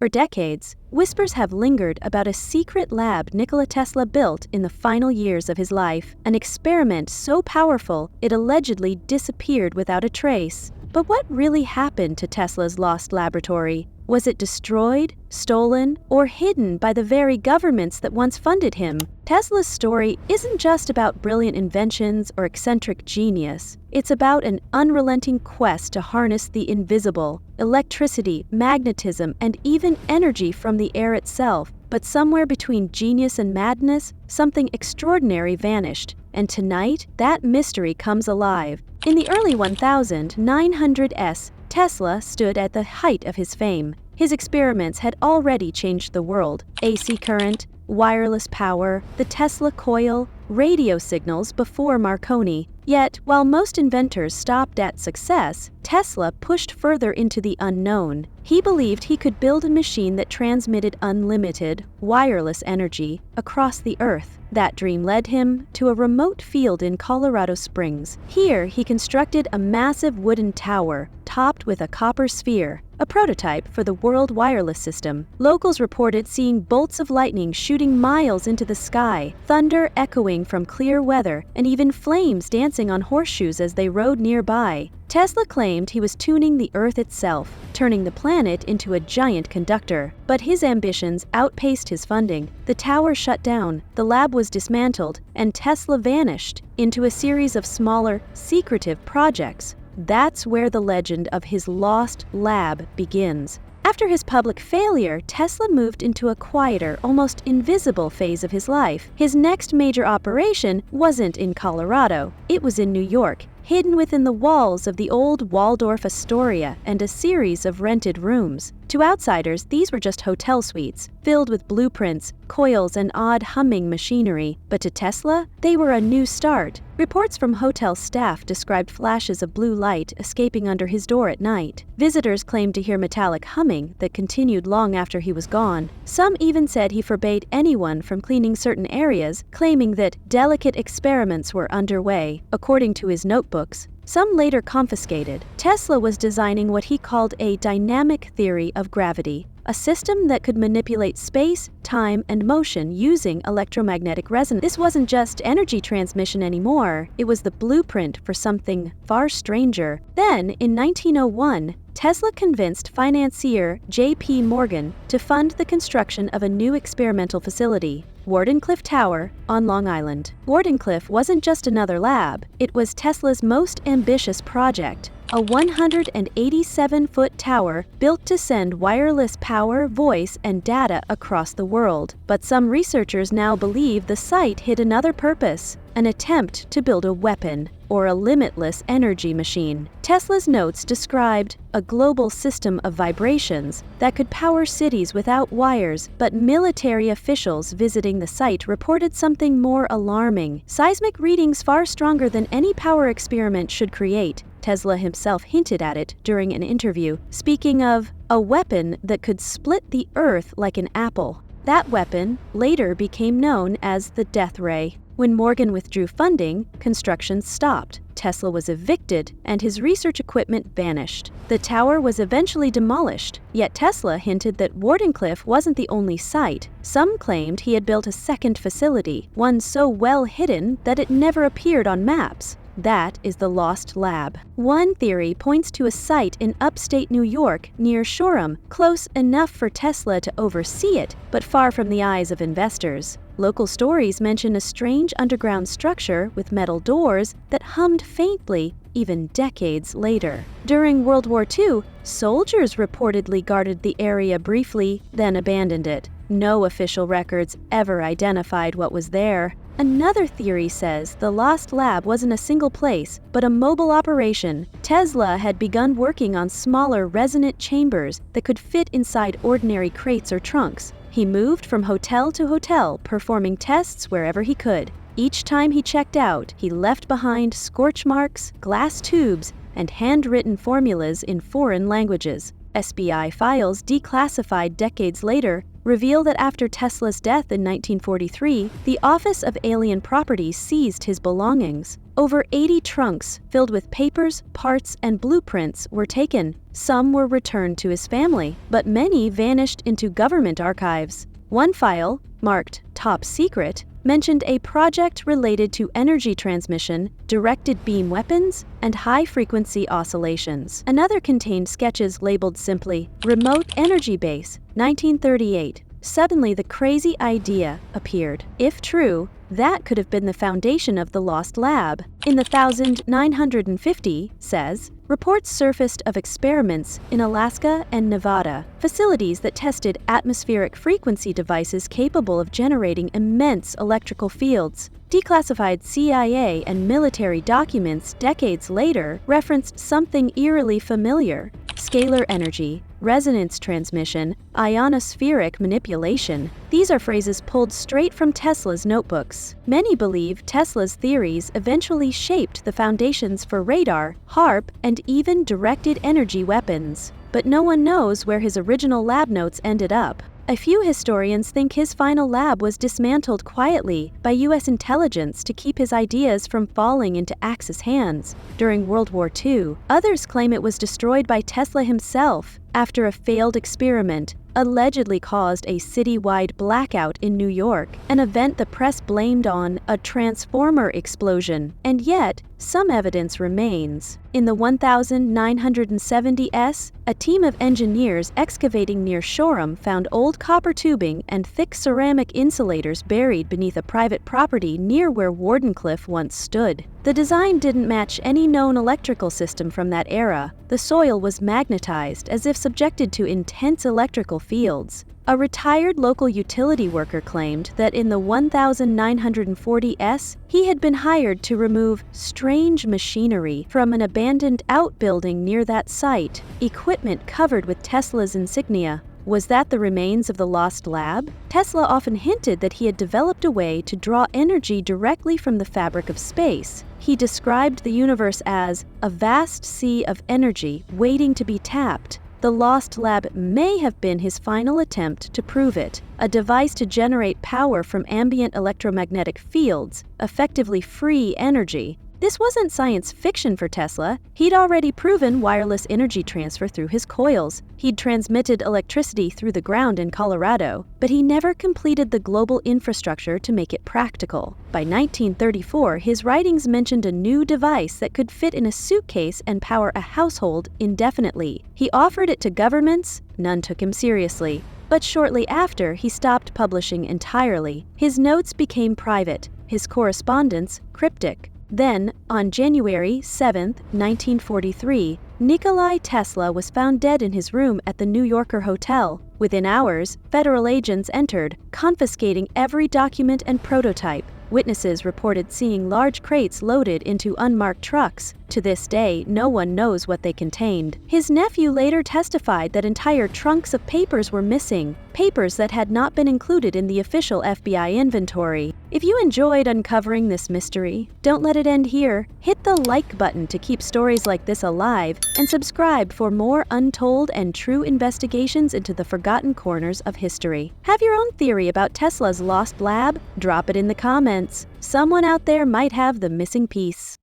For decades, whispers have lingered about a secret lab Nikola Tesla built in the final years of his life, an experiment so powerful it allegedly disappeared without a trace. But what really happened to Tesla's lost laboratory? Was it destroyed, stolen, or hidden by the very governments that once funded him? Tesla's story isn't just about brilliant inventions or eccentric genius. It's about an unrelenting quest to harness the invisible, electricity, magnetism, and even energy from the air itself. But somewhere between genius and madness, something extraordinary vanished. And tonight, that mystery comes alive. In the early 1900s, Tesla stood at the height of his fame. His experiments had already changed the world. AC current, wireless power, the Tesla coil, radio signals before Marconi. Yet, while most inventors stopped at success, Tesla pushed further into the unknown. He believed he could build a machine that transmitted unlimited, wireless energy across the Earth. That dream led him to a remote field in Colorado Springs. Here, he constructed a massive wooden tower, topped with a copper sphere, a prototype for the world wireless system. Locals reported seeing bolts of lightning shooting miles into the sky, thunder echoing from clear weather, and even flames dancing on horseshoes as they rode nearby. Tesla claimed he was tuning the Earth itself, turning the planet into a giant conductor. But his ambitions outpaced his funding. The tower shut down, the lab was dismantled, and Tesla vanished into a series of smaller, secretive projects. That's where the legend of his lost lab begins. After his public failure, Tesla moved into a quieter, almost invisible phase of his life. His next major operation wasn't in Colorado, it was in New York, hidden within the walls of the old Waldorf Astoria and a series of rented rooms. To outsiders, these were just hotel suites, filled with blueprints, coils, and odd humming machinery. But to Tesla, they were a new start. Reports from hotel staff described flashes of blue light escaping under his door at night. Visitors claimed to hear metallic humming that continued long after he was gone. Some even said he forbade anyone from cleaning certain areas, claiming that delicate experiments were underway. According to his notebooks, some later confiscated, Tesla was designing what he called a dynamic theory of gravity, a system that could manipulate space, time, and motion using electromagnetic resonance. This wasn't just energy transmission anymore, it was the blueprint for something far stranger. Then, in 1901, Tesla convinced financier J.P. Morgan to fund the construction of a new experimental facility, Wardenclyffe Tower, on Long Island. Wardenclyffe wasn't just another lab, it was Tesla's most ambitious project, a 187-foot tower built to send wireless power, voice, and data across the world. But some researchers now believe the site hid another purpose, an attempt to build a weapon, or a limitless energy machine. Tesla's notes described a global system of vibrations that could power cities without wires, but military officials visiting the site reported something more alarming: seismic readings far stronger than any power experiment should create. Tesla himself hinted at it during an interview, speaking of a weapon that could split the Earth like an apple. That weapon later became known as the Death Ray. When Morgan withdrew funding, construction stopped. Tesla was evicted, and his research equipment vanished. The tower was eventually demolished, yet Tesla hinted that Wardenclyffe wasn't the only site. Some claimed he had built a second facility, one so well hidden that it never appeared on maps. That is the Lost Lab. One theory points to a site in upstate New York near Shoreham, close enough for Tesla to oversee it, but far from the eyes of investors. Local stories mention a strange underground structure with metal doors that hummed faintly even decades later. During World War II, soldiers reportedly guarded the area briefly, then abandoned it. No official records ever identified what was there. Another theory says the Lost Lab wasn't a single place, but a mobile operation. Tesla had begun working on smaller resonant chambers that could fit inside ordinary crates or trunks. He moved from hotel to hotel, performing tests wherever he could. Each time he checked out, he left behind scorch marks, glass tubes, and handwritten formulas in foreign languages. FBI files declassified decades later reveal that after Tesla's death in 1943, the Office of Alien Property seized his belongings. Over 80 trunks filled with papers, parts, and blueprints were taken. Some were returned to his family, but many vanished into government archives. One file, marked Top Secret, mentioned a project related to energy transmission, directed beam weapons, and high-frequency oscillations. Another contained sketches labeled simply Remote Energy Base, 1938. Suddenly, the crazy idea appeared. If true, that could have been the foundation of the lost lab. In the 1950, says, reports surfaced of experiments in Alaska and Nevada, facilities that tested atmospheric frequency devices capable of generating immense electrical fields. Declassified CIA and military documents decades later referenced something eerily familiar: scalar energy, resonance transmission, ionospheric manipulation. These are phrases pulled straight from Tesla's notebooks. Many believe Tesla's theories eventually shaped the foundations for radar, HAARP, and even directed energy weapons. But no one knows where his original lab notes ended up. A few historians think his final lab was dismantled quietly by U.S. intelligence to keep his ideas from falling into Axis hands during World War II. Others claim it was destroyed by Tesla himself after a failed experiment allegedly caused a citywide blackout in New York, an event the press blamed on a transformer explosion. And yet, some evidence remains. In the 1970s, a team of engineers excavating near Shoreham found old copper tubing and thick ceramic insulators buried beneath a private property near where Wardenclyffe once stood. The design didn't match any known electrical system from that era. The soil was magnetized as if subjected to intense electrical fields. A retired local utility worker claimed that in the 1940s, he had been hired to remove strange machinery from an abandoned outbuilding near that site, equipment covered with Tesla's insignia. Was that the remains of the lost lab? Tesla often hinted that he had developed a way to draw energy directly from the fabric of space. He described the universe as a vast sea of energy waiting to be tapped. The lost lab may have been his final attempt to prove it, a device to generate power from ambient electromagnetic fields, effectively free energy. This wasn't science fiction for Tesla. He'd already proven wireless energy transfer through his coils. He'd transmitted electricity through the ground in Colorado, but he never completed the global infrastructure to make it practical. By 1934, his writings mentioned a new device that could fit in a suitcase and power a household indefinitely. He offered it to governments. None took him seriously. But shortly after, he stopped publishing entirely. His notes became private, his correspondence cryptic. Then, on January 7, 1943, Nikola Tesla was found dead in his room at the New Yorker hotel. Within hours, federal agents entered, confiscating every document and prototype. Witnesses reported seeing large crates loaded into unmarked trucks. To this day, no one knows what they contained. His nephew later testified that entire trunks of papers were missing, papers that had not been included in the official FBI inventory. If you enjoyed uncovering this mystery, don't let it end here. Hit the like button to keep stories like this alive, and subscribe for more untold and true investigations into the forgotten corners of history. Have your own theory about Tesla's lost lab? Drop it in the comments. Someone out there might have the missing piece.